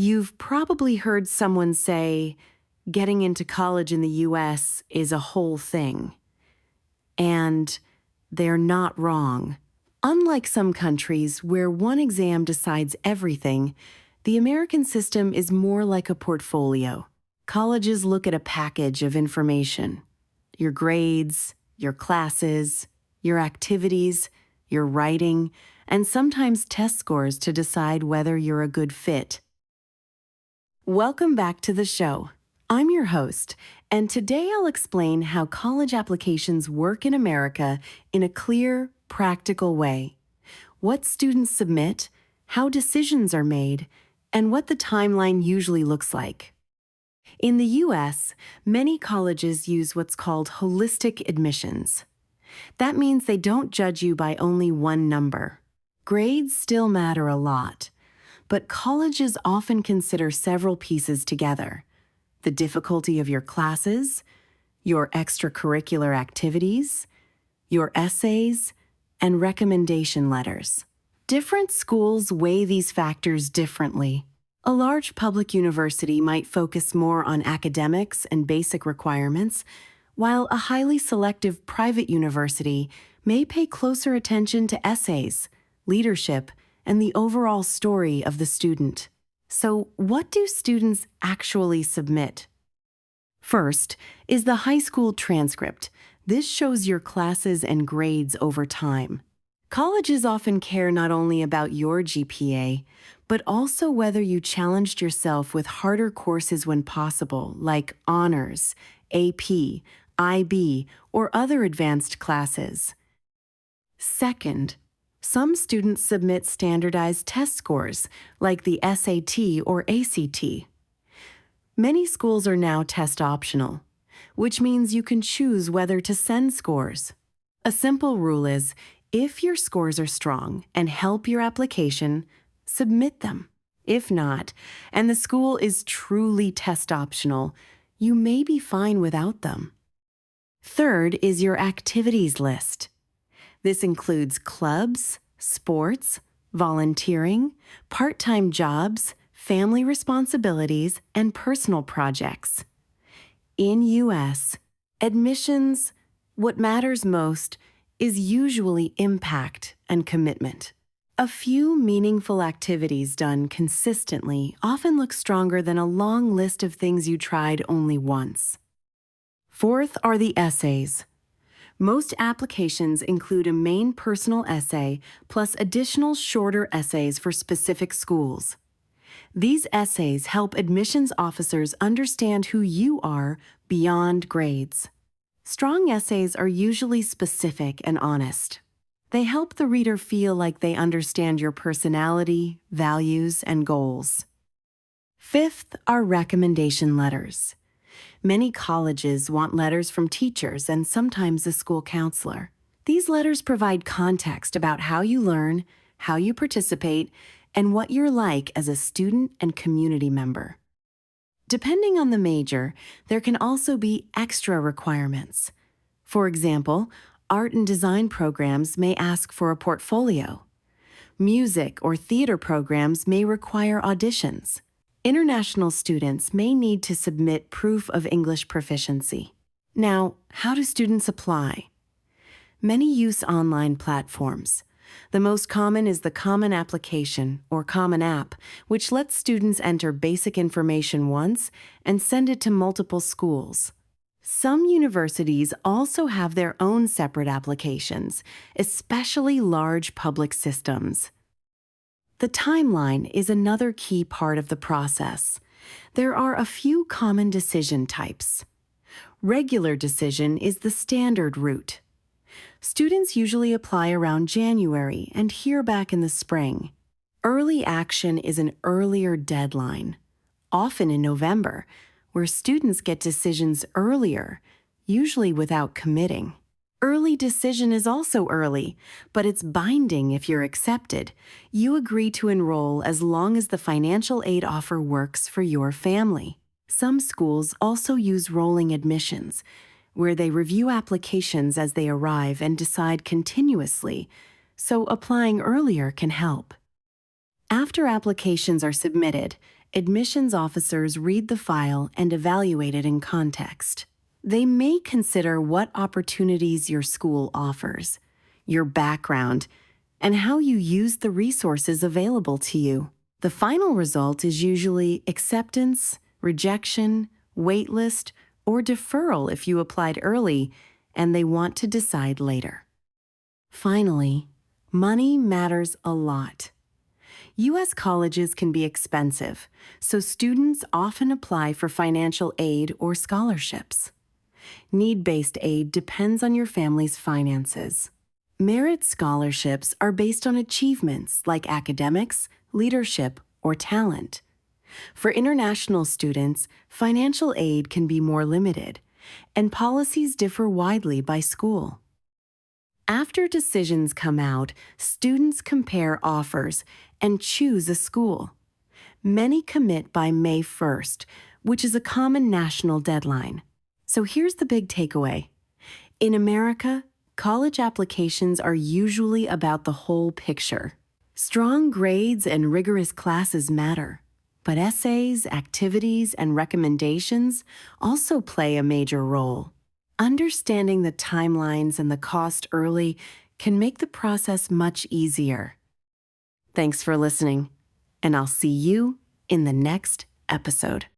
You've probably heard someone say, getting into college in the US is a whole thing. And they're not wrong. Unlike some countries where one exam decides everything, the American system is more like a portfolio. Colleges look at a package of information: your grades, your classes, your activities, your writing, and sometimes test scores to decide whether you're a good fit. Welcome back to the show. I'm your host, and today I'll explain how college applications work in America in a clear, practical way. What students submit, how decisions are made, and what the timeline usually looks like. In the U.S., many colleges use what's called holistic admissions. That means they don't judge you by only one number. Grades still matter a lot, but colleges often consider several pieces together: the difficulty of your classes, your extracurricular activities, your essays, and recommendation letters. Different schools weigh these factors differently. A large public university might focus more on academics and basic requirements, while a highly selective private university may pay closer attention to essays, leadership, and the overall story of the student. So, what do students actually submit? First is the high school transcript. This shows your classes and grades over time. Colleges often care not only about your GPA, but also whether you challenged yourself with harder courses when possible, like honors, AP, IB, or other advanced classes. Second, some students submit standardized test scores, like the SAT or ACT. Many schools are now test optional, which means you can choose whether to send scores. A simple rule is, if your scores are strong and help your application, submit them. If not, and the school is truly test optional, you may be fine without them. Third is your activities list. This includes clubs, sports, volunteering, part-time jobs, family responsibilities, and personal projects. In U.S., admissions, what matters most, is usually impact and commitment. A few meaningful activities done consistently often look stronger than a long list of things you tried only once. Fourth are the essays. Most applications include a main personal essay plus additional shorter essays for specific schools. These essays help admissions officers understand who you are beyond grades. Strong essays are usually specific and honest. They help the reader feel like they understand your personality, values, and goals. Fifth are recommendation letters. Many colleges want letters from teachers and sometimes a school counselor. These letters provide context about how you learn, how you participate, and what you're like as a student and community member. Depending on the major, there can also be extra requirements. For example, art and design programs may ask for a portfolio. Music or theater programs may require auditions. International students may need to submit proof of English proficiency. Now, how do students apply? Many use online platforms. The most common is the Common Application, or Common App, which lets students enter basic information once and send it to multiple schools. Some universities also have their own separate applications, especially large public systems. The timeline is another key part of the process. There are a few common decision types. Regular decision is the standard route. Students usually apply around January and hear back in the spring. Early action is an earlier deadline, often in November, where students get decisions earlier, usually without committing. Early decision is also early, but it's binding if you're accepted. You agree to enroll as long as the financial aid offer works for your family. Some schools also use rolling admissions, where they review applications as they arrive and decide continuously, so applying earlier can help. After applications are submitted, admissions officers read the file and evaluate it in context. They may consider what opportunities your school offers, your background, and how you use the resources available to you. The final result is usually acceptance, rejection, waitlist, or deferral if you applied early and they want to decide later. Finally, money matters a lot. U.S. colleges can be expensive, so students often apply for financial aid or scholarships. Need-based aid depends on your family's finances. Merit scholarships are based on achievements like academics, leadership, or talent. For international students, financial aid can be more limited, and policies differ widely by school. After decisions come out, students compare offers and choose a school. Many commit by May 1st, which is a common national deadline. So here's the big takeaway. In America, college applications are usually about the whole picture. Strong grades and rigorous classes matter, but essays, activities, and recommendations also play a major role. Understanding the timelines and the cost early can make the process much easier. Thanks for listening, and I'll see you in the next episode.